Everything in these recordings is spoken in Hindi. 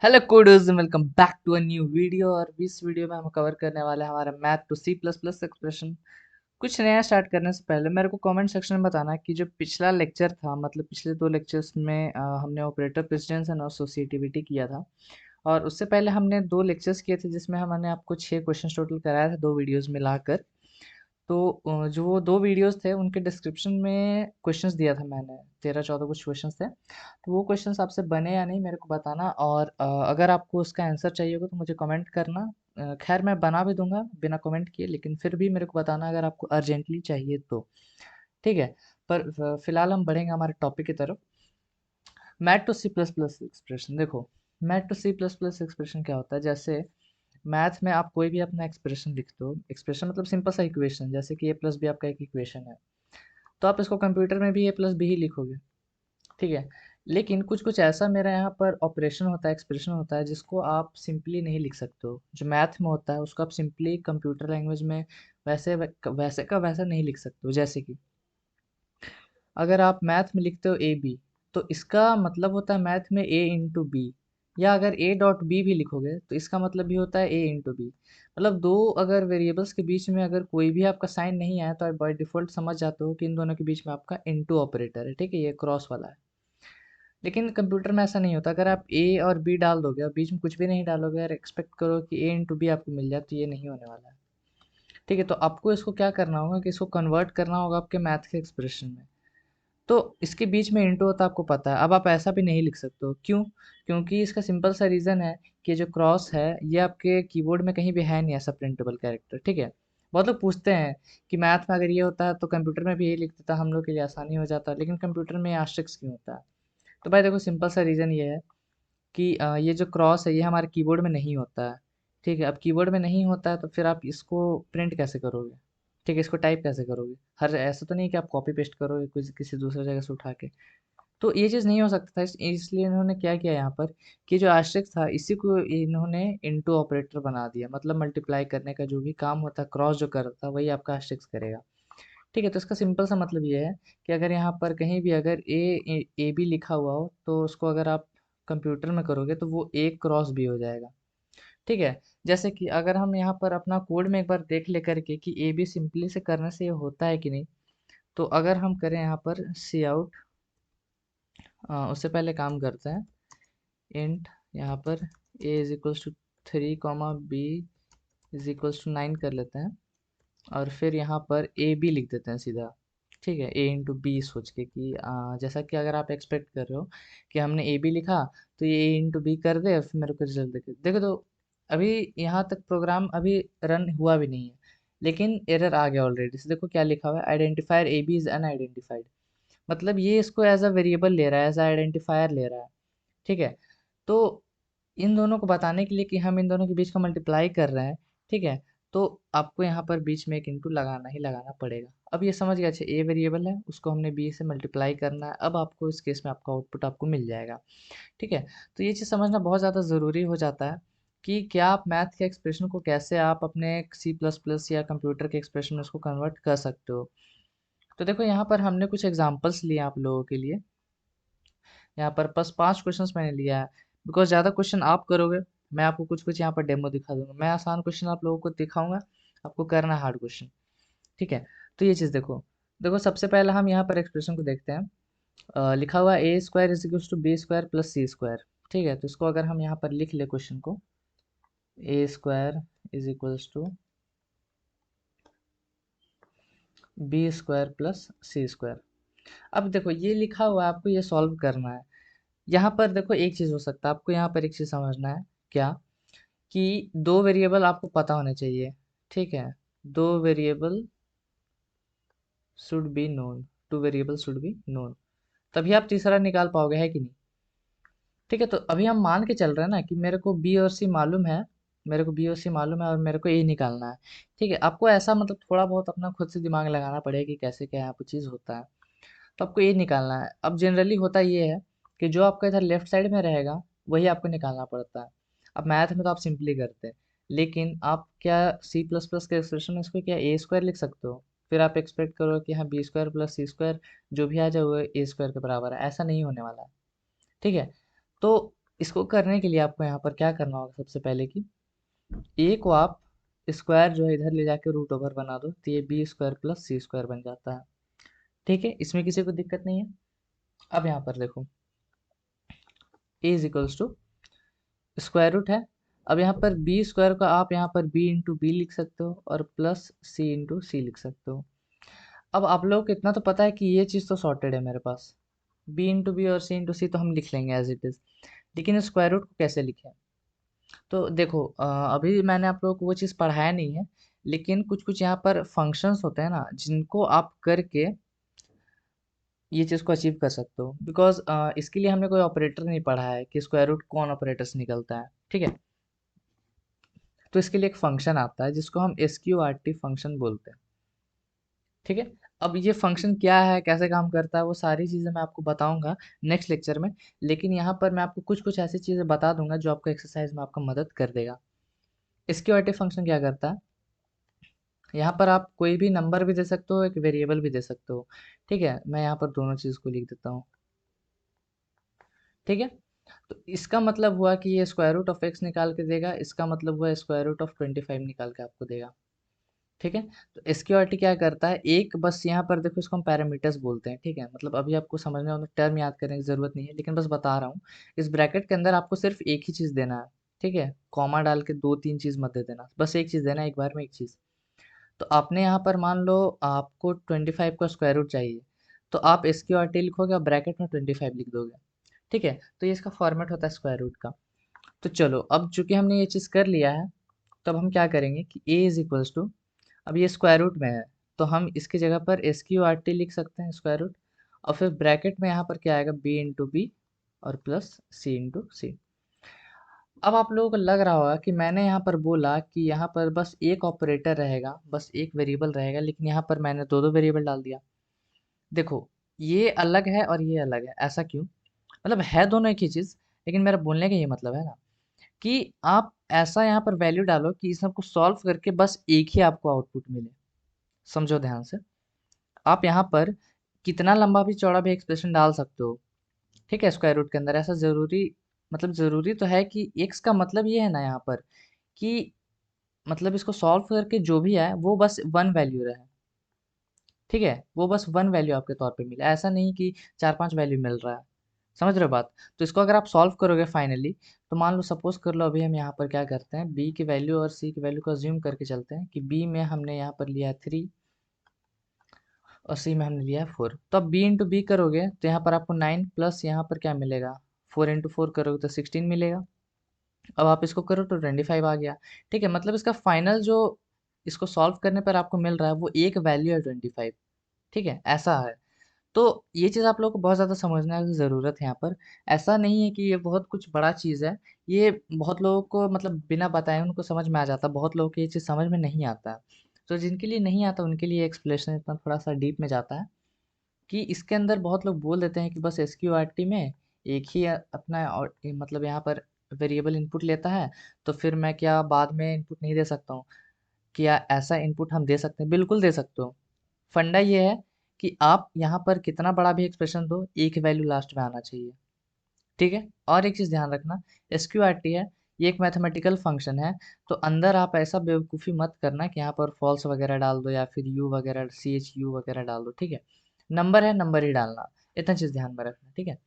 Hello coders, welcome back to a new video. और इस वीडियो में हम कवर करने वाले हैं हमारा math to C plus plus expression. कुछ नया स्टार्ट करने से पहले मेरे को कमेंट सेक्शन में बताना कि जो पिछला लेक्चर था, मतलब पिछले दो लेक्चर्स में हमने ऑपरेटर प्रेसिडेंस एंड असोसिएटिविटी किया था। और उससे पहले हमने दो लेक्चर्स किए थे जिसमें हमने आपको 6 क्वेश्चन टोटल कराया था, दो वीडियोज़ मिलाकर। तो जो वो दो वीडियोस थे उनके डिस्क्रिप्शन में क्वेश्चंस दिया था मैंने, 13-14 कुछ क्वेश्चंस थे। तो वो क्वेश्चंस आपसे बने या नहीं मेरे को बताना। और अगर आपको उसका आंसर चाहिए होगा तो मुझे कमेंट करना। खैर मैं बना भी दूंगा बिना कमेंट किए, लेकिन फिर भी मेरे को बताना अगर आपको अर्जेंटली चाहिए तो। ठीक है। पर फिलहाल हम बढ़ेंगे हमारे टॉपिक की तरफ। Math to C plus plus expression. देखो, math to C plus plus expression क्या होता है? जैसे मैथ में आप कोई भी अपना एक्सप्रेशन लिखते हो, एक्सप्रेशन मतलब सिंपल सा इक्वेशन, जैसे कि ए प्लस बी आपका एक इक्वेशन है। तो आप इसको कंप्यूटर में भी ए प्लस बी ही लिखोगे। ठीक है। लेकिन कुछ कुछ ऐसा मेरा यहाँ पर ऑपरेशन होता है, एक्सप्रेशन होता है, जिसको आप सिंपली नहीं लिख सकते हो। जो मैथ में होता है उसको आप सिंपली कंप्यूटर लैंग्वेज में वैसे वैसे का वैसा नहीं लिख सकते हो। जैसे कि अगर आप मैथ में लिखते हो ए बी, तो इसका मतलब होता है मैथ में ए इंटू बी। या अगर ए डॉट बी भी लिखोगे तो इसका मतलब भी होता है ए इंटू बी। मतलब दो अगर वेरिएबल्स के बीच में अगर कोई भी आपका साइन नहीं आया तो आप बाय डिफॉल्ट समझ जाते हो कि इन दोनों के बीच में आपका इंटू ऑपरेटर है। ठीक है, ये क्रॉस वाला है। लेकिन कंप्यूटर में ऐसा नहीं होता। अगर आप ए और बी डाल दोगे और बीच में कुछ भी नहीं डालोगे और एक्सपेक्ट करो कि ए इंटू बी आपको मिल जाए, तो ये नहीं होने वाला है। ठीक है, तो आपको इसको क्या करना होगा कि इसको कन्वर्ट करना होगा आपके मैथ के एक्सप्रेशन में। तो इसके बीच में इंटू होता है, आपको पता है। अब आप ऐसा भी नहीं लिख सकते हो, क्यों? क्योंकि इसका सिंपल सा रीज़न है कि जो क्रॉस है ये आपके कीबोर्ड में कहीं भी है नहीं ऐसा प्रिंटेबल कैरेक्टर। ठीक है। बहुत लोग पूछते हैं कि मैथ में अगर ये होता है तो कंप्यूटर में भी यही लिख देता, हम लोग के लिए आसानी हो जाता, लेकिन कंप्यूटर में आस्ट्रिक्स क्यों होता है? तो भाई देखो, सिंपल सा रीज़न ये है कि ये जो क्रॉस है ये हमारे कीबोर्ड में नहीं होता है। ठीक है, अब कीबोर्ड में नहीं होता है तो फिर आप इसको प्रिंट कैसे करोगे? ठीक है, इसको टाइप कैसे करोगे? हर ऐसा तो नहीं कि आप कॉपी पेस्ट करोगे कुछ किसी दूसरी जगह से उठा के। तो ये चीज़ नहीं हो सकता था, इसलिए इन्होंने क्या किया यहाँ पर कि जो आश्रित था इसी को इन्होंने इनटू ऑपरेटर बना दिया। मतलब मल्टीप्लाई करने का जो भी काम होता है, क्रॉस जो करता है वही आपका आश्रित करेगा। ठीक है, तो इसका सिंपल सा मतलब ये है कि अगर यहाँ पर कहीं भी अगर ए बी लिखा हुआ हो तो उसको अगर आप कंप्यूटर में करोगे तो वो ए क्रॉस बी हो जाएगा। ठीक है। जैसे कि अगर हम यहाँ पर अपना कोड में एक बार देख ले करके कि ए बी सिंपली से करने से ये होता है कि नहीं। तो अगर हम करें यहाँ पर सी आउट, उससे पहले काम करते हैं। इंट यहाँ पर a is equals to 3, b is equals to 9 कर लेते हैं। और फिर यहाँ पर ए बी लिख देते हैं सीधा। ठीक है, ए इंटू बी सोच के कि जैसा कि अगर आप एक्सपेक्ट कर रहे हो कि हमने ए बी लिखा तो ये ए इंटू बी कर दे, फिर मेरे को रिजल्ट देखे। देखो तो अभी यहाँ तक प्रोग्राम अभी रन हुआ भी नहीं है, लेकिन एरर आ गया ऑलरेडी से। देखो क्या लिखा हुआ है, identifier A B is unidentified. मतलब ये इसको एज अ वेरिएबल ले रहा है, एज अ आइडेंटिफायर ले रहा है। ठीक है। तो इन दोनों को बताने के लिए कि हम इन दोनों के बीच का मल्टीप्लाई कर रहे हैं। ठीक है। तो आपको यहाँ पर बीच में एक इंटू लगाना ही लगाना पड़ेगा। अब ये समझ गया, अच्छा ए वेरिएबल है उसको हमने बी से मल्टीप्लाई करना है। अब आपको इस केस में आपका आउटपुट आपको मिल जाएगा। ठीक है। तो ये चीज़ समझना बहुत ज़्यादा ज़रूरी हो जाता है कि क्या आप मैथ के एक्सप्रेशन को कैसे आप अपने सी प्लस प्लस या कंप्यूटर के एक्सप्रेशन में उसको कन्वर्ट कर सकते हो। तो देखो, यहाँ पर हमने कुछ एग्जाम्पल्स लिए आप लोगों के लिए। यहाँ पर बस 5 क्वेश्चंस मैंने लिया है, बिकॉज ज़्यादा क्वेश्चन आप करोगे। मैं आपको कुछ कुछ यहाँ पर डेमो दिखा दूंगा, मैं आसान क्वेश्चन आप लोगों को दिखाऊंगा, आपको करना है हार्ड क्वेश्चन। ठीक है। तो ये चीज़ देखो, देखो सबसे पहले हम यहाँ पर एक्सप्रेशन को देखते हैं। लिखा हुआ a square is equals to b square plus c square. ठीक है, तो इसको अगर हम यहाँ पर लिख ले क्वेश्चन को, a square is equals to b square plus c square. अब देखो ये लिखा हुआ है, आपको ये सॉल्व करना है। यहाँ पर देखो एक चीज़ हो सकता है, आपको यहाँ पर एक चीज़ समझना है। क्या? कि दो वेरिएबल आपको पता होने चाहिए। ठीक है, दो variable should be known, two variable should be known, तभी आप तीसरा निकाल पाओगे, है कि नहीं? ठीक है, तो अभी हम मान के चल रहे हैं ना कि मेरे को बी और सी मालूम है, मेरे को बी और सी मालूम है और मेरे को ए निकालना है। ठीक है, आपको ऐसा मतलब थोड़ा बहुत अपना खुद से दिमाग लगाना पड़ेगा कि कैसे क्या यहाँ पर चीज़ होता है। तो आपको ए निकालना है। अब जनरली होता ये है कि जो आपका इधर लेफ्ट साइड में रहेगा वही आपको निकालना पड़ता है। अब मैथ में तो आप सिंपली करते हैं, लेकिन आप क्या सी प्लस प्लस के एक्सप्रेशन में इसको क्या ए स्क्वायर लिख सकते हो? फिर आप एक्सपेक्ट करो कि हाँ B square plus c square जो भी आ जाए वो ए स्क्वायर के बराबर है। ऐसा नहीं होने वाला है। ठीक है। तो इसको करने के लिए आपको यहाँ पर क्या करना होगा सबसे पहले कि ए को आप स्क्वायर जो है इधर ले जाके रूट ओवर बना दो, तो ये B square plus c square बन जाता है। ठीक है, इसमें किसी को दिक्कत नहीं है। अब यहाँ पर देखो a is equals to square root है। अब यहाँ पर बी स्क्वायर को आप यहाँ पर बी इंटू बी लिख सकते हो और प्लस सी इंटू सी लिख सकते हो। अब आप लोगों को इतना तो पता है कि ये चीज़ तो सॉर्टेड है मेरे पास, बी इंटू बी और सी इंटू सी तो हम लिख लेंगे एज इट इज़, लेकिन स्क्वायर रूट को कैसे लिखें? तो देखो अभी मैंने आप लोगों को वो चीज़ पढ़ाया नहीं है, लेकिन कुछ कुछ यहाँ पर फंक्शंस होते हैं ना जिनको आप करके ये चीज़ को अचीव कर सकते हो। बिकॉज इसके लिए हमने कोई ऑपरेटर नहीं पढ़ा है कि स्क्वायर रूट कौन ऑपरेटर से निकलता है। ठीक है, तो इसके लिए एक फंक्शन आता है जिसको हम SQRT फंक्शन बोलते हैं। ठीक है, अब ये फंक्शन क्या है, कैसे काम करता है, वो सारी चीज़ें मैं आपको बताऊंगा नेक्स्ट लेक्चर में। लेकिन यहाँ पर मैं आपको कुछ कुछ ऐसी चीज़ें बता दूंगा जो आपको एक्सरसाइज में आपका मदद कर देगा। SQRT फंक्शन क्या करता है, यहाँ पर आप कोई भी नंबर भी दे सकते हो, एक वेरिएबल भी दे सकते हो। ठीक है, मैं यहाँ पर दोनों चीज़ को लिख देता हूँ। ठीक है, तो इसका मतलब हुआ कि ये स्क्वायर रूट ऑफ एक्स निकाल के देगा, इसका मतलब हुआ स्क्वायर रूट ऑफ 25 निकाल के आपको देगा। ठीक है, तो SQRT क्या करता है, एक बस यहाँ पर देखो इसको हम पैरामीटर्स बोलते हैं। ठीक है, मतलब अभी आपको समझने वाला टर्म याद करने की ज़रूरत नहीं है, लेकिन बस बता रहा हूँ। इस ब्रैकेट के अंदर आपको सिर्फ एक ही चीज़ देना है। ठीक है, कॉमा डाल के दो तीन चीज़ मत दे देना, बस एक चीज़ देना है, एक बार में एक चीज़। तो आपने यहाँ पर मान लो आपको 25 का स्क्वायर रूट चाहिए, तो आप SQRT लिखोगे और ब्रैकेट में 25 लिख दोगे। ठीक है, तो ये इसका फॉर्मेट होता है स्क्वायर रूट का। तो चलो, अब चूंकि हमने ये चीज़ कर लिया है, तब हम क्या करेंगे कि a इज इक्वल्स टू, अब ये स्क्वायर रूट में है तो हम इसकी जगह पर SQRT लिख सकते हैं स्क्वायर रूट, और फिर ब्रैकेट में यहाँ पर क्या आएगा, b इंटू बी और प्लस सी इंटू सी। अब आप लोगों को लग रहा होगा कि मैंने यहाँ पर बोला कि यहाँ पर बस एक ऑपरेटर रहेगा, बस एक वेरिएबल रहेगा, लेकिन यहाँ पर मैंने दो दो वेरिएबल डाल दिया। देखो, ये अलग है और ये अलग है, ऐसा क्यों? मतलब है दोनों एक ही चीज़, लेकिन मेरा बोलने का ये मतलब है ना कि आप ऐसा यहाँ पर वैल्यू डालो कि इस सबको सॉल्व करके बस एक ही आपको आउटपुट मिले। समझो ध्यान से, आप यहाँ पर कितना लंबा भी चौड़ा भी एक्सप्रेशन डाल सकते हो। ठीक है, स्क्वायर रूट के अंदर ऐसा ज़रूरी, मतलब ज़रूरी तो है कि एक्स का मतलब ये है ना यहाँ पर कि मतलब इसको सॉल्व करके जो भी आए वो बस वन वैल्यू रहे। ठीक है, वो बस वन वैल्यू आपके तौर पे मिले, ऐसा नहीं कि चार पांच वैल्यू मिल रहा है। समझ रहे हो बात? तो इसको अगर आप सॉल्व करोगे फाइनली, तो मान लो सपोज कर लो अभी हम यहाँ पर क्या करते हैं, बी की वैल्यू और सी की वैल्यू को अज्यूम करके चलते हैं कि बी में हमने यहाँ पर लिया है 3 और सी में हमने लिया है 4। तो अब बी इंटू बी करोगे तो यहाँ पर आपको 9 प्लस यहाँ पर क्या मिलेगा, 4 इंटू 4 करोगे तो 16 मिलेगा। अब आप इसको करो तो 25 आ गया। ठीक है, मतलब इसका फाइनल जो इसको सॉल्व करने पर आपको मिल रहा है वो एक वैल्यू है 25। ठीक है, ऐसा है। तो ये चीज़ आप लोगों को बहुत ज़्यादा समझने की ज़रूरत है यहाँ पर। ऐसा नहीं है कि ये बहुत कुछ बड़ा चीज़ है, ये बहुत लोगों को मतलब बिना बताए उनको समझ में आ जाता है, बहुत लोगों को ये चीज़ समझ में नहीं आता है। तो जिनके लिए नहीं आता उनके लिए एक्सप्लेनेशन इतना थोड़ा सा डीप में जाता है कि इसके अंदर बहुत लोग बोल देते हैं कि बस SQRT में एक ही अपना और मतलब यहाँ पर वेरिएबल इनपुट लेता है, तो फिर मैं क्या बाद में इनपुट नहीं दे सकता हूँ? क्या ऐसा इनपुट हम दे सकते हैं? बिल्कुल दे सकते हो। फंडा ये है कि आप यहाँ पर कितना बड़ा भी एक्सप्रेशन दो, एक वैल्यू लास्ट में आना चाहिए। ठीक है, और एक चीज़ ध्यान रखना, SQRT है, ये एक मैथमेटिकल फंक्शन है, तो अंदर आप ऐसा बेवकूफ़ी मत करना कि यहाँ पर फॉल्स वगैरह डाल दो या फिर यू वगैरह CHU वगैरह डाल दो। ठीक है, नंबर है, नंबर ही डालना, इतना चीज़ ध्यान में रखना। ठीक है,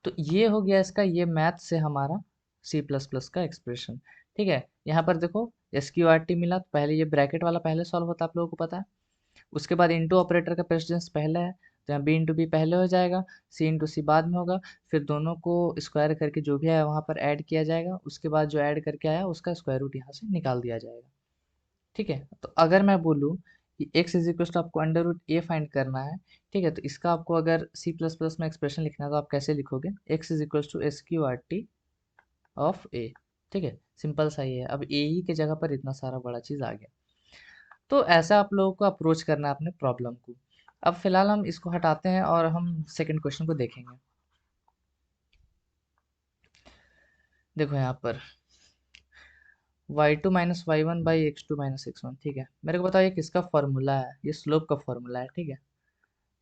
तो ये हो गया इसका, ये मैथ से हमारा C++ का एक्सप्रेशन। ठीक है, यहाँ पर देखो SQRT मिला तो पहले ये ब्रैकेट वाला पहले सॉल्व होता है, आप लोगों को पता है। उसके बाद इंटू ऑपरेटर का प्रेसिडेंस पहला है, तो यहाँ बी इंटू बी पहले हो जाएगा, सी इंटू सी बाद में होगा, फिर दोनों को स्क्वायर करके जो भी आया वहाँ पर ऐड किया जाएगा, उसके बाद जो ऐड करके आया उसका स्क्वायर रूट यहाँ से निकाल दिया जाएगा। ठीक है, तो अगर मैं बोलूँ कि x इज इक्वल टू आपको अंडर रूट ए फाइंड करना है, ठीक है, तो इसका आपको अगर C++ में एक्सप्रेशन लिखना है तो आप कैसे लिखोगे, x is equal to SQRT of a. ठीक है, सिंपल सा ही है, अब ए ही के जगह पर इतना सारा बड़ा चीज़ आ गया। तो ऐसा आप लोगों को अप्रोच करना है अपने प्रॉब्लम को। अब फिलहाल हम इसको हटाते हैं और हम सेकंड क्वेश्चन को देखेंगे। देखो यहाँ पर y2 minus Y one by X two minus X one. ठीक है, मेरे को बताओ ये किसका फॉर्मूला है, ये स्लोप का फॉर्मूला है। ठीक है,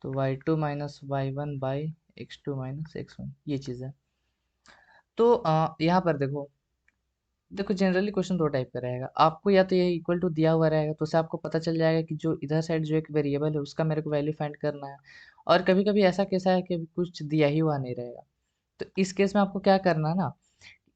तो y2 minus Y one by X two minus X one, ये चीज़ है। तो यहाँ पर देखो, देखो जनरली क्वेश्चन दो टाइप का रहेगा। आपको या तो ये इक्वल टू दिया हुआ रहेगा, तो उससे आपको पता चल जाएगा कि जो इधर साइड जो एक वेरिएबल है उसका मेरे को वैल्यू फाइंड करना है। और कभी कभी ऐसा केस है कि कुछ दिया ही हुआ नहीं रहेगा, तो इस केस में आपको क्या करना है ना,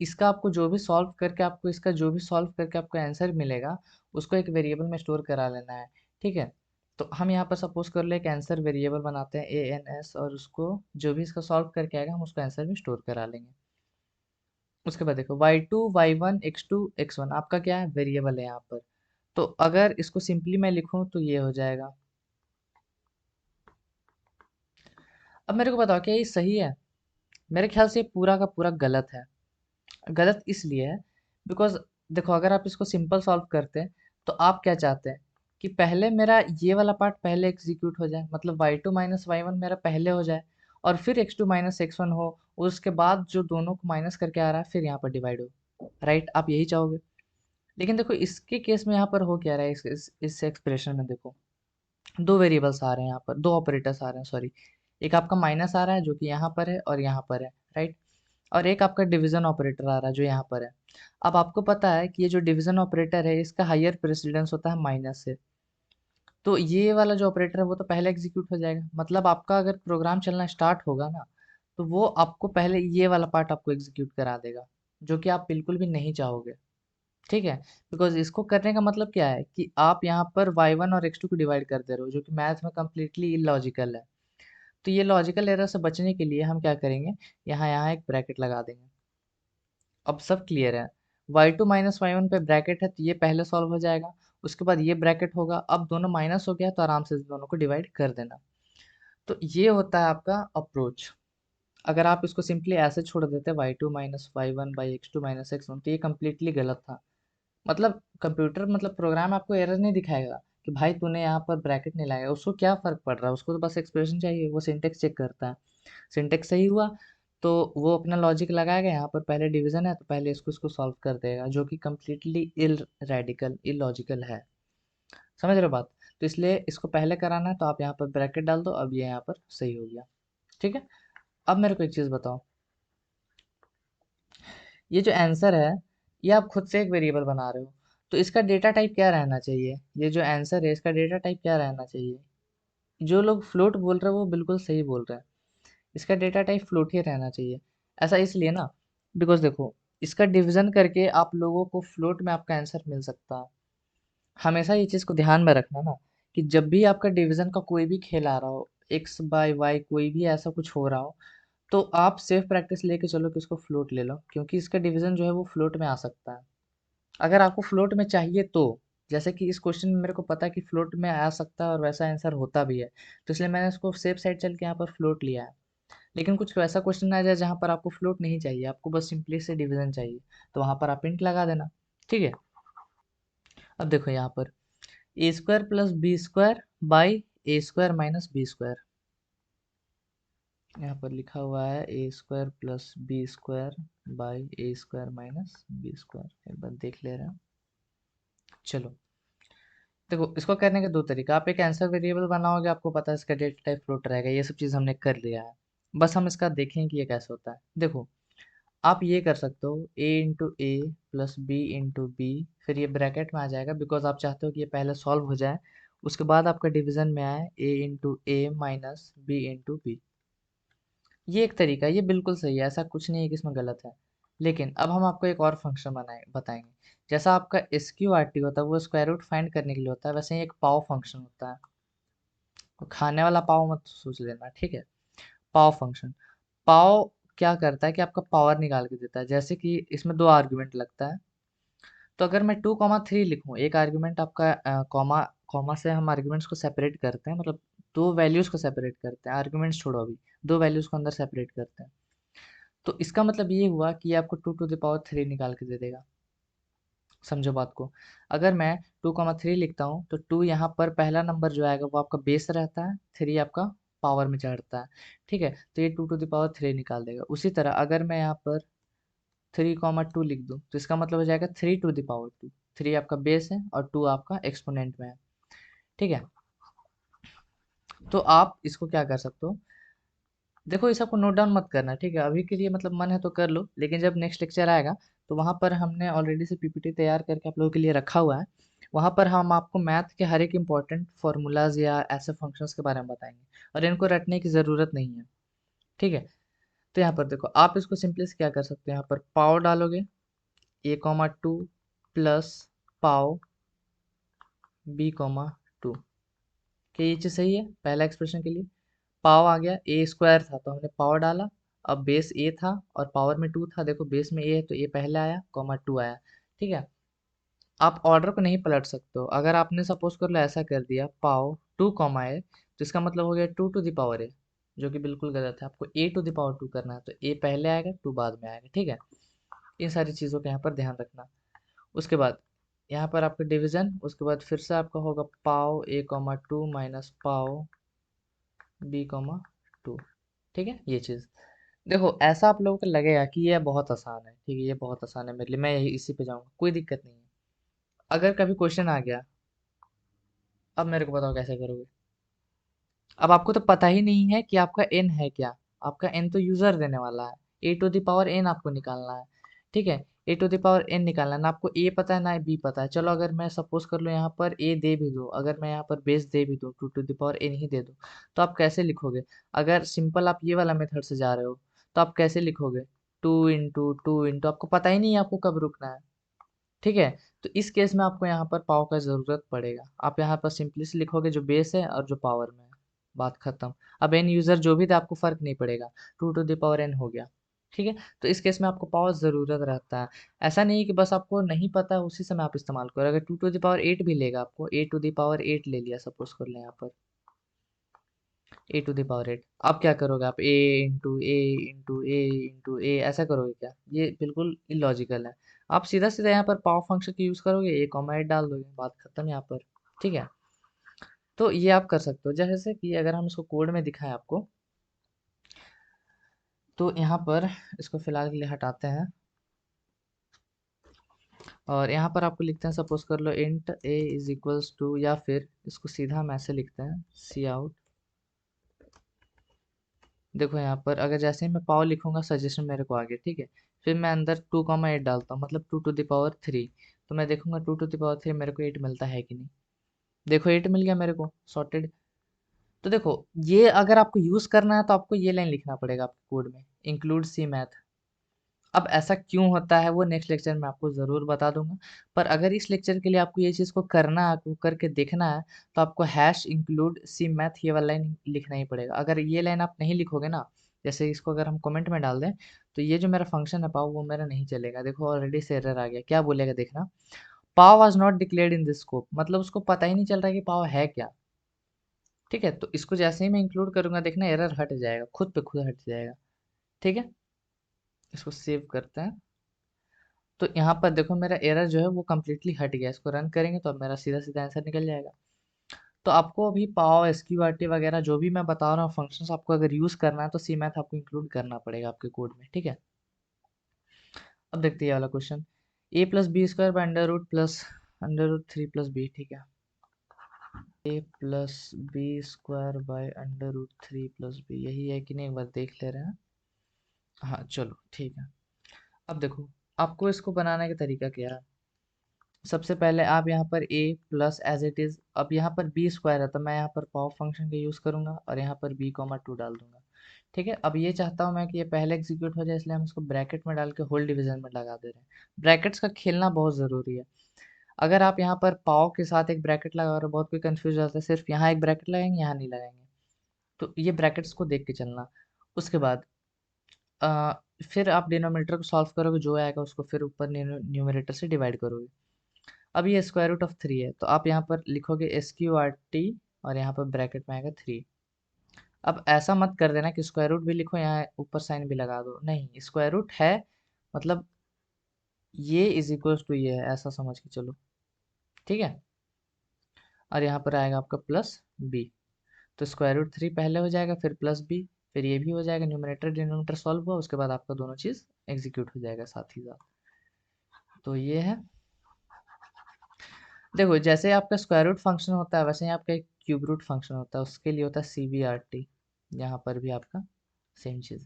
इसका आपको जो भी सॉल्व करके आपको इसका जो भी सॉल्व करके आपको आंसर मिलेगा, उसको एक वेरिएबल में स्टोर करा लेना है। ठीक है, तो हम यहाँ पर सपोज कर ले एक आंसर वेरिएबल बनाते हैं ANS, और उसको जो भी इसका सॉल्व करके आएगा हम उसको आंसर में स्टोर करा लेंगे। उसके बाद देखो y2 y1 x2 x1 आपका क्या है, वेरिएबल है यहाँ पर। तो अगर इसको सिंपली मैं लिखूं तो ये हो जाएगा। अब मेरे को बताओ क्या ये सही है? मेरे ख्याल से ये पूरा का पूरा गलत है। गलत इसलिए है बिकॉज देखो, अगर आप इसको सिंपल सॉल्व करते हैं तो आप क्या चाहते हैं कि पहले मेरा ये वाला पार्ट पहले एग्जीक्यूट हो जाए, मतलब y2 माइनस वाई वन मेरा पहले हो जाए, और फिर x2 माइनस x1 हो, उसके बाद जो दोनों को माइनस करके आ रहा है फिर यहाँ पर डिवाइड हो। राइट, आप यही चाहोगे। लेकिन देखो इसके केस में यहाँ पर हो क्या रहा है, इस एक्सप्रेशन में देखो दो वेरिएबल्स आ रहे हैं, यहाँ पर दो ऑपरेटर्स आ रहे हैं, सॉरी। एक आपका माइनस आ रहा है जो कि यहाँ पर है और यहाँ पर है, राइट। और एक आपका डिवीजन ऑपरेटर आ रहा है जो यहाँ पर है। अब आपको पता है कि ये जो डिवीजन ऑपरेटर है इसका हायर प्रेसिडेंस होता है माइनस से, तो ये वाला जो ऑपरेटर है वो तो पहले एग्जीक्यूट हो जाएगा। मतलब आपका अगर प्रोग्राम चलना स्टार्ट होगा ना, तो वो आपको पहले ये वाला पार्ट आपको एग्जीक्यूट करा देगा, जो कि आप बिल्कुल भी नहीं चाहोगे। ठीक है, बिकॉज इसको करने का मतलब क्या है कि आप यहाँ पर y1 और x2 को डिवाइड कर दे रहे हो, जो कि मैथ में कम्प्लीटली इलॉजिकल है। तो ये लॉजिकल एरर से बचने के लिए हम क्या करेंगे, यहाँ यहाँ एक ब्रैकेट लगा देंगे। अब सब क्लियर है, y2 माइनस वाई वन पे ब्रैकेट है तो ये पहले सॉल्व हो जाएगा, उसके बाद ये ब्रैकेट होगा। अब दोनों माइनस हो गया तो आराम से दोनों को डिवाइड कर देना। तो ये होता है आपका अप्रोच। अगर आप इसको सिंपली ऐसे छोड़ देते y2 minus Y one by x2 minus x1, तो ये कम्प्लीटली गलत था। मतलब कंप्यूटर, मतलब प्रोग्राम आपको एरर नहीं दिखाएगा कि भाई तूने यहाँ पर ब्रैकेट नहीं लगाया, उसको क्या फर्क पड़ रहा है, उसको तो बस एक्सप्रेशन चाहिए, वो सिंटेक्स चेक करता है। सिंटेक्स सही हुआ तो वो अपना लॉजिक लगाएगा, यहाँ पर पहले डिवीजन है तो पहले इसको इसको सॉल्व कर देगा, जो कि कम्प्लीटली इल रेडिकल इलॉजिकल है। समझ रहे हो बात? तो इसलिए इसको पहले कराना है तो आप यहाँ पर ब्रैकेट डाल दो, अब ये यहाँ पर सही हो गया। ठीक है, अब मेरे को एक चीज़ बताओ, ये जो आंसर है ये आप खुद से एक वेरिएबल बना रहे हो, तो इसका डेटा टाइप क्या रहना चाहिए? ये जो आंसर है इसका डेटा टाइप क्या रहना चाहिए? जो लोग फ्लोट बोल रहे हैं वो बिल्कुल सही बोल रहे हैं, इसका डेटा टाइप फ्लोट ही रहना चाहिए। ऐसा इसलिए ना, बिकॉज देखो इसका डिवीजन करके आप लोगों को फ्लोट में आपका आंसर मिल सकता है। हमेशा ये चीज़ को ध्यान में रखना ना, कि जब भी आपका डिवीजन का कोई भी खेल आ रहा हो, एक्स बाय वाई कोई भी ऐसा कुछ हो रहा हो, तो आप सेफ प्रैक्टिस लेके चलो कि इसको फ्लोट ले लो, क्योंकि इसका डिवीजन जो है वो फ्लोट में आ सकता है। अगर आपको फ्लोट में चाहिए तो, जैसे कि इस क्वेश्चन में मेरे को पता है कि फ्लोट में आ सकता है और वैसा आंसर होता भी है, तो इसलिए मैंने इसको सेफ साइड चल के यहाँ पर फ्लोट लिया है। लेकिन कुछ वैसा क्वेश्चन आ जाए जहाँ पर आपको फ्लोट नहीं चाहिए, आपको बस सिंपली से डिवीजन चाहिए, तो वहाँ पर आप इंट लगा देना। ठीक है, अब देखो यहाँ पर a square plus b square by a square minus b square, यहाँ पर लिखा हुआ है a square plus b square by a square minus b square. एक बार देख ले रहे हैं। चलो देखो, इसको करने के दो तरीका, आप एक आंसर वेरिएबल बनाओगे, आपको पता है इसका डेटा टाइप फ्लोट रहेगा, ये सब चीज़ हमने कर लिया है। बस हम इसका देखें कि ये कैसे होता है। देखो आप ये कर सकते हो a into A plus B into B, फिर ये ब्रैकेट में आ जाएगा बिकॉज आप चाहते हो कि ये पहले सॉल्व हो जाए, उसके बाद आपका डिवीजन में आए a into A minus B into B. ये एक तरीका है, ये बिल्कुल सही है, ऐसा कुछ नहीं है कि इसमें गलत है। लेकिन अब हम आपको एक और फंक्शन बताएंगे। जैसा आपका एस क्यू आर टी होता है वो स्क्वायर रूट फाइंड करने के लिए होता है, वैसे ही एक पाव फंक्शन होता है। तो खाने वाला पाव मत सोच लेना, ठीक है। पाव फंक्शन, पाव क्या करता है कि आपका पावर निकाल के देता है। जैसे कि इसमें दो आर्ग्यूमेंट लगता है, तो अगर मैं 2,3 लिखूँ, एक आर्ग्यूमेंट आपका कॉमा, कॉमा से हम आर्ग्यूमेंट्स को सेपरेट करते हैं, मतलब दो वैल्यूज़ को सेपरेट करते हैं, आर्ग्यूमेंट्स छोड़ो अभी, दो वैल्यूज़ को अंदर सेपरेट करते हैं। तो इसका मतलब ये हुआ कि ये आपको 2 टू द पावर 3 निकाल के दे देगा। समझो बात को। अगर मैं 2,3 लिखता हूँ तो 2 यहाँ पर पहला नंबर जो आएगा वो आपका बेस रहता है, 3 आपका पावर में चढ़ता है। ठीक है, तो ये 2 टू द पावर 3 निकाल देगा। उसी तरह अगर मैं यहाँ पर 3,2 लिख दूँ तो इसका मतलब हो जाएगा 3 टू द पावर 2। 3 आपका बेस है और 2 आपका एक्सपोनेंट में है। ठीक है, तो आप इसको क्या कर सकते हो, देखो ये सबको नोट डाउन मत करना, ठीक है, अभी के लिए मतलब मन है तो कर लो, लेकिन जब नेक्स्ट लेक्चर आएगा तो वहाँ पर हमने ऑलरेडी से पीपीटी तैयार करके आप लोगों के लिए रखा हुआ है। वहाँ पर हम आपको मैथ के हर एक इंपॉर्टेंट फार्मूलाज या ऐसे फंक्शंस के बारे में बताएंगे, और इनको रटने की ज़रूरत नहीं है, ठीक है। तो यहाँ पर देखो, आप इसको सिंपली से क्या कर सकते हो, यहाँ पर पाव डालोगे, a, 2 प्लस पाव b, 2। क्या ये चीज़ सही है पहला एक्सप्रेशन के लिए? पाव आ गया, ए स्क्वायर था तो हमने पावर डाला। अब बेस ए था और पावर में 2 था, देखो बेस में ए है तो ए पहले आया, 2 आया, ठीक है। आप ऑर्डर को नहीं पलट सकते हो। अगर आपने सपोज कर लो ऐसा कर दिया, पाव 2, ए, तो इसका मतलब हो गया 2 टू द पावर ए, जो कि बिल्कुल गलत है। आपको a टू द पावर 2 करना है, तो ए पहले आएगा, 2 बाद में आएगा, ठीक है। इन सारी चीज़ों का यहाँ पर ध्यान रखना। उसके बाद यहाँ पर आपका डिवीजन, उसके बाद फिर से आपका होगा पाव a, 2 माइनस पाव b, 2, ठीक है। ये चीज़ देखो, ऐसा आप लोगों को लगेगा कि ये बहुत आसान है, ठीक है, ये बहुत आसान है मेरे लिए, मैं यही इसी पे जाऊंगा, कोई दिक्कत नहीं है। अगर कभी क्वेश्चन आ गया, अब मेरे को बताओ कैसे करोगे। अब आपको तो पता ही नहीं है कि आपका एन है क्या। आपका एन तो यूजर देने वाला है, a to the power n आपको निकालना है, ठीक है। a to the power n निकालना है ना, आपको a पता है ना b पता है। चलो अगर मैं सपोज कर लो यहाँ पर a दे भी दूँ, अगर मैं यहाँ पर बेस दे भी दूँ, 2 टू द पावर n ही दे दूँ, तो आप कैसे लिखोगे? अगर सिंपल आप ये वाला मेथड से जा रहे हो तो आप कैसे लिखोगे? 2 इंटू 2 इंटू, आपको पता ही नहीं है आपको कब रुकना है, ठीक है। तो इस केस में आपको यहाँ पर पावर का ज़रूरत पड़ेगा। आप यहाँ पर सिंपली से लिखोगे जो बेस है और जो पावर में है, बात खत्म। अब एन यूज़र जो भी था आपको फ़र्क नहीं पड़ेगा, 2 टू द पावर n हो गया, ठीक है। तो इस केस में आपको पावर ज़रूरत रहता है। ऐसा नहीं है कि बस आपको नहीं पता है उसी समय आप इस्तेमाल करो। अगर 2 टू द पावर 8 भी लेगा आपको, a टू द पावर 8 ले लिया सपोज कर लें यहाँ पर, a टू द पावर 8, अब क्या करोगे आप? a ऐसा करोगे क्या? ये बिल्कुल इलॉजिकल है। आप सीधा सीधा यहाँ पर पावर फंक्शन का यूज़ करोगे, a, 8 डाल दोगे, बात खत्म यहाँ पर, ठीक है। तो ये आप कर सकते हो, जैसे कि अगर हम इसको कोड में दिखाएं आपको, तो यहाँ पर इसको फिलहाल के लिए हटाते हैं, और यहाँ पर आपको लिखते हैं, सपोज कर लो इंट a = या फिर इसको सीधा हम ऐसे लिखते हैं, सी आउट। देखो यहाँ पर अगर जैसे ही मैं पावर लिखूंगा सजेशन मेरे को आ गया, ठीक है। फिर मैं अंदर 2, 8 डालता हूँ, मतलब 2 टू द पावर 3। तो मैं देखूंगा 2 टू द पावर 3 मेरे को 8 मिलता है कि नहीं। देखो 8 मिल गया मेरे को, सॉर्टेड। तो देखो, ये अगर आपको यूज़ करना है तो आपको ये लाइन लिखना पड़ेगा आपके कोड में, इंक्लूड सी मैथ। अब ऐसा क्यों होता है वो नेक्स्ट लेक्चर में आपको ज़रूर बता दूंगा। पर अगर इस लेक्चर के लिए आपको ये चीज़ को करना है, आपको करके देखना है, तो आपको हैश इंक्लूड सी मैथ ये वाला लाइन लिखना ही पड़ेगा। अगर ये लाइन आप नहीं लिखोगे ना, जैसे इसको अगर हम कमेंट में डाल दें, तो ये जो मेरा फंक्शन है पाव, वो मेरा नहीं चलेगा। देखो ऑलरेडी से एरर आ गया, क्या बोलेगा देखना, pow was not declared in this scope, मतलब उसको पता ही नहीं चल रहा है कि पाव है क्या, ठीक है। तो इसको जैसे ही मैं इंक्लूड करूंगा, देखना एरर हट जाएगा, खुद पे खुद हट जाएगा, ठीक है। इसको सेव करते हैं। तो यहाँ पर देखो मेरा एरर जो है वो कम्प्लीटली हट गया। इसको रन करेंगे तो अब मेरा सीधा सीधा आंसर निकल जाएगा। तो आपको अभी पाव एसक्यूआरटी वगैरह जो भी मैं बता रहा हूँ फंक्शंस, आपको अगर यूज़ करना है तो सी मैथ आपको इंक्लूड करना पड़ेगा आपके कोड में, ठीक है। अब देखते हैं ये वाला क्वेश्चन, a+b² / √+√3+b, ठीक है। a+b² / √3+b, यही है कि नहीं, एक बार देख ले रहे हैं। हाँ चलो ठीक है। अब देखो, आपको इसको बनाने का तरीका क्या है। सबसे पहले आप यहाँ पर a plus as it is, अब यहाँ पर b स्क्वायर है तो मैं यहाँ पर पावर फंक्शन का यूज़ करूँगा और यहाँ पर b, 2 डाल दूंगा, ठीक है। अब ये चाहता हूँ मैं कि ये पहले एग्जीक्यूट हो जाए, इसलिए हम इसको ब्रैकेट में डाल के होल डिवीजन में लगा दे रहे हैं। ब्रैकेट्स का खेलना बहुत ज़रूरी है। अगर आप यहाँ पर पाव के साथ एक ब्रैकेट लगा रहे हो, बहुत कोई कंफ्यूज जाता है, सिर्फ यहाँ एक ब्रैकेट लगाएंगे यहाँ नहीं लगाएंगे, तो ये ब्रैकेट्स को देख के चलना। उसके बाद अ, फिर आप डिनोमिनेटर को सॉल्व करोगे, जो आएगा उसको फिर ऊपर न्यूमरेटर से डिवाइड करोगे। अब ये √3 है तो आप यहाँ पर लिखोगे SQRT और यहाँ पर ब्रैकेट में आएगा 3। अब ऐसा मत कर देना कि स्क्वायर रूट भी लिखो यहाँ ऊपर साइन भी लगा दो, नहीं, स्क्वायर रूट है मतलब ये इज इक्वल्स टू ये है, ऐसा समझ के चलो, ठीक है। और यहाँ पर आएगा आपका प्लस बी, तो √3 पहले हो जाएगा, फिर प्लस बी, फिर ये भी हो जाएगा, न्यूमरेटर डिनोमिनेटर सॉल्व हुआ, उसके बाद आपका दोनों चीज़ एग्जीक्यूट हो जाएगा साथ ही साथ। तो ये है, देखो जैसे आपका स्क्वायर रूट फंक्शन होता है वैसे ही आपका एक क्यूब रूट फंक्शन होता है, उसके लिए होता है CBRT, यहाँ पर भी आपका सेम चीज़।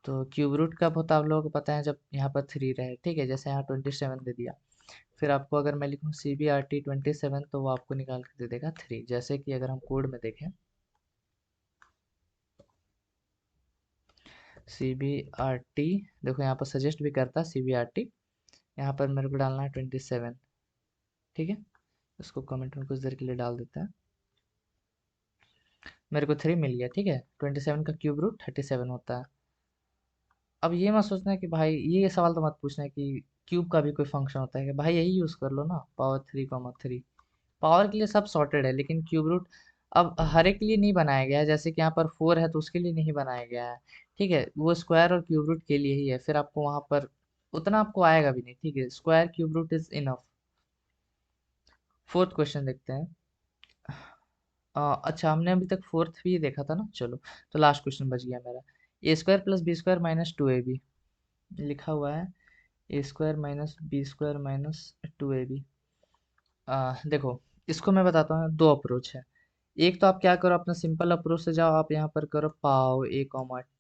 तो क्यूब रूट कब होता है आप लोगों को पता है, जब यहाँ पर 3 रहे, ठीक है। जैसे यहाँ 27 दे दिया, फिर आपको अगर मैं लिखूँ CBRT 27, तो वो आपको निकाल के दे देगा 3। जैसे कि अगर हम कोड में देखें, CBRT, देखो यहाँ पर सजेस्ट भी करता है CBRT, यहाँ पर मेरे को डालना है 27, ठीक है। इसको कमेंट में कुछ देर के लिए डाल देता है। मेरे को 3 मिल गया, ठीक है। 27 का क्यूब रूट 37 होता है। अब ये मत सोचना कि भाई, ये सवाल तो मत पूछना कि क्यूब का भी कोई फंक्शन होता है, कि भाई यही यूज़ कर लो ना, पावर 3, पावर के लिए सब सॉर्टेड है, लेकिन क्यूब रूट अब हर एक के लिए नहीं बनाया गया है। जैसे कि यहाँ पर 4 है तो उसके लिए नहीं बनाया गया है, ठीक है। वो स्क्वायर और क्यूब रूट के लिए ही है, फिर आपको वहाँ पर उतना आपको आएगा भी नहीं, ठीक है। Square cube root is enough. Fourth question देखते हैं। अच्छा, हमने अभी तक फोर्थ भी देखा था ना, चलो। तो लास्ट क्वेश्चन बच गया मेरा। A² + B² - 2AB लिखा हुआ है। A² - B² - 2AB। देखो, इसको मैं बताता हूँ, दो अप्रोच है। एक तो आप क्या करो, अपना सिंपल अप्रोच से जाओ, आप यहाँ पर करो पाव A,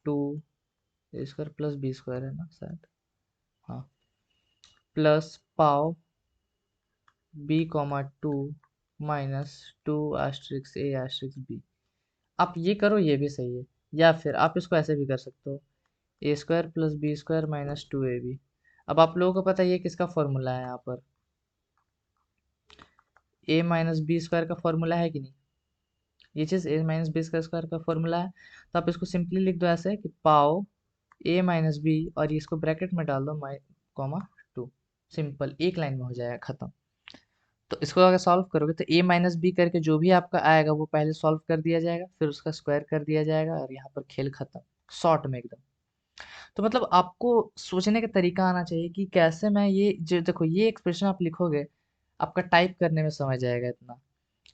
2, A² + B² है ना शायद, हाँ, प्लस पाव B, 2 -2*A*B। आप ये करो, ये भी सही है। या फिर आप इसको ऐसे भी कर सकते हो, A² + B² - 2AB। अब आप लोगों को पता है ये किसका फॉर्मूला है, यहाँ पर A - B² का फॉर्मूला है कि नहीं। ये चीज़ A - B² का फॉर्मूला है। तो आप इसको सिंपली लिख दो ऐसे कि पाव A - B, और इसको ब्रैकेट में डाल दो, कॉमा 2। सिंपल, एक लाइन में हो जाएगा, खत्म। तो इसको अगर सॉल्व करोगे तो A - B करके जो भी आपका आएगा वो पहले सॉल्व कर दिया जाएगा, फिर उसका स्क्वायर कर दिया जाएगा, और यहाँ पर खेल खत्म, शॉर्ट में एकदम। तो मतलब आपको सोचने का तरीका आना चाहिए कि कैसे मैं ये जो, देखो ये एक्सप्रेशन आप लिखोगे, आपका टाइप करने में समझ जाएगा इतना।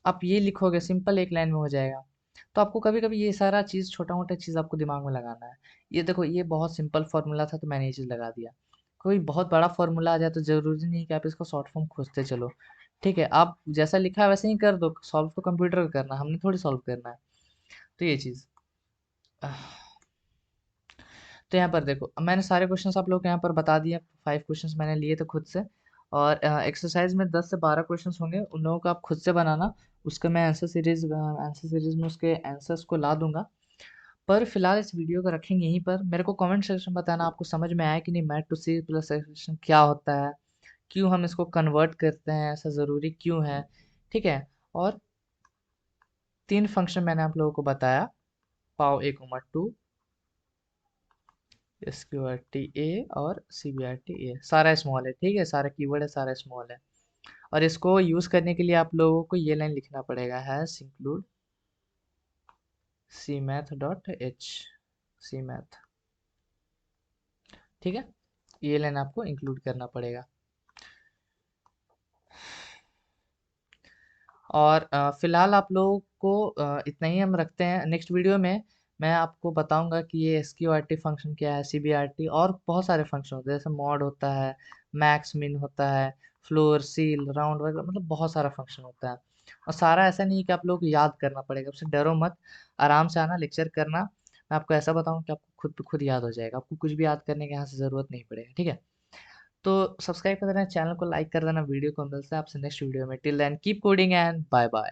आप ये लिखोगे सिंपल, एक लाइन में हो जाएगा। तो आपको कभी कभी ये सारा चीज़, छोटा मोटा चीज़ आपको दिमाग में लगाना है। ये देखो, ये बहुत सिंपल फॉर्मूला था तो मैंने ये चीज़ लगा दिया। कोई बहुत बड़ा फॉर्मूला आ जाए तो ज़रूरी नहीं कि आप इसको शॉर्ट फॉर्म खोजते चलो, ठीक है। आप जैसा लिखा है वैसे ही कर दो, सॉल्व तो कंप्यूटर को करना है, हमने थोड़ी सॉल्व करना है। तो ये चीज़, तो यहाँ पर देखो, अब मैंने सारे क्वेश्चंस आप लोग को यहाँ पर बता दिए। 5 क्वेश्चंस मैंने लिए थे खुद से, और एक्सरसाइज में 10 से 12 क्वेश्चंस होंगे, उन लोगों को आप खुद से बनाना। उसका मैं आंसर सीरीज में उसके आंसर्स को ला दूंगा। पर फिलहाल इस वीडियो को रखेंगे यहीं पर। मेरे को कमेंट सेक्शन में बताना आपको समझ में आया कि नहीं, math to C plus expression क्या होता है, क्यों हम इसको कन्वर्ट करते हैं, ऐसा ज़रूरी क्यों है, ठीक है। और 3 फंक्शन मैंने आप लोगों को बताया, पाव A, 2, SQRT A और CBRT A, सारा स्मॉल है, ठीक है। सारा कीवर्ड है, सारा स्मॉल है। और इसको यूज़ करने के लिए आप लोगों को ये लाइन लिखना पड़ेगा, हैश इंक्लूड cmath.h, cmath, ठीक है। ये लाइन आपको इंक्लूड करना पड़ेगा। और फिलहाल आप लोगों को इतना ही हम रखते हैं। नेक्स्ट वीडियो में मैं आपको बताऊंगा कि ये SQRT फंक्शन क्या है, CBRT, और बहुत सारे फंक्शन होते हैं, जैसे मॉड होता है, मैक्स मिन होता है, फ्लोर सील राउंड वगैरह, मतलब बहुत सारा फंक्शन होता है। और सारा ऐसा नहीं है कि आप लोग को याद करना पड़ेगा, उससे डरो मत, आराम से आना, लेक्चर करना। मैं आपको ऐसा बताऊँ कि आपको खुद ब खुद याद हो जाएगा, आपको कुछ भी याद करने की यहाँ से ज़रूरत नहीं पड़ेगा, ठीक है। तो सब्सक्राइब कर देना, चैनल को लाइक कर देना, वीडियो को। मिलता है आपसे नेक्स्ट वीडियो में। Till then keep coding and bye bye.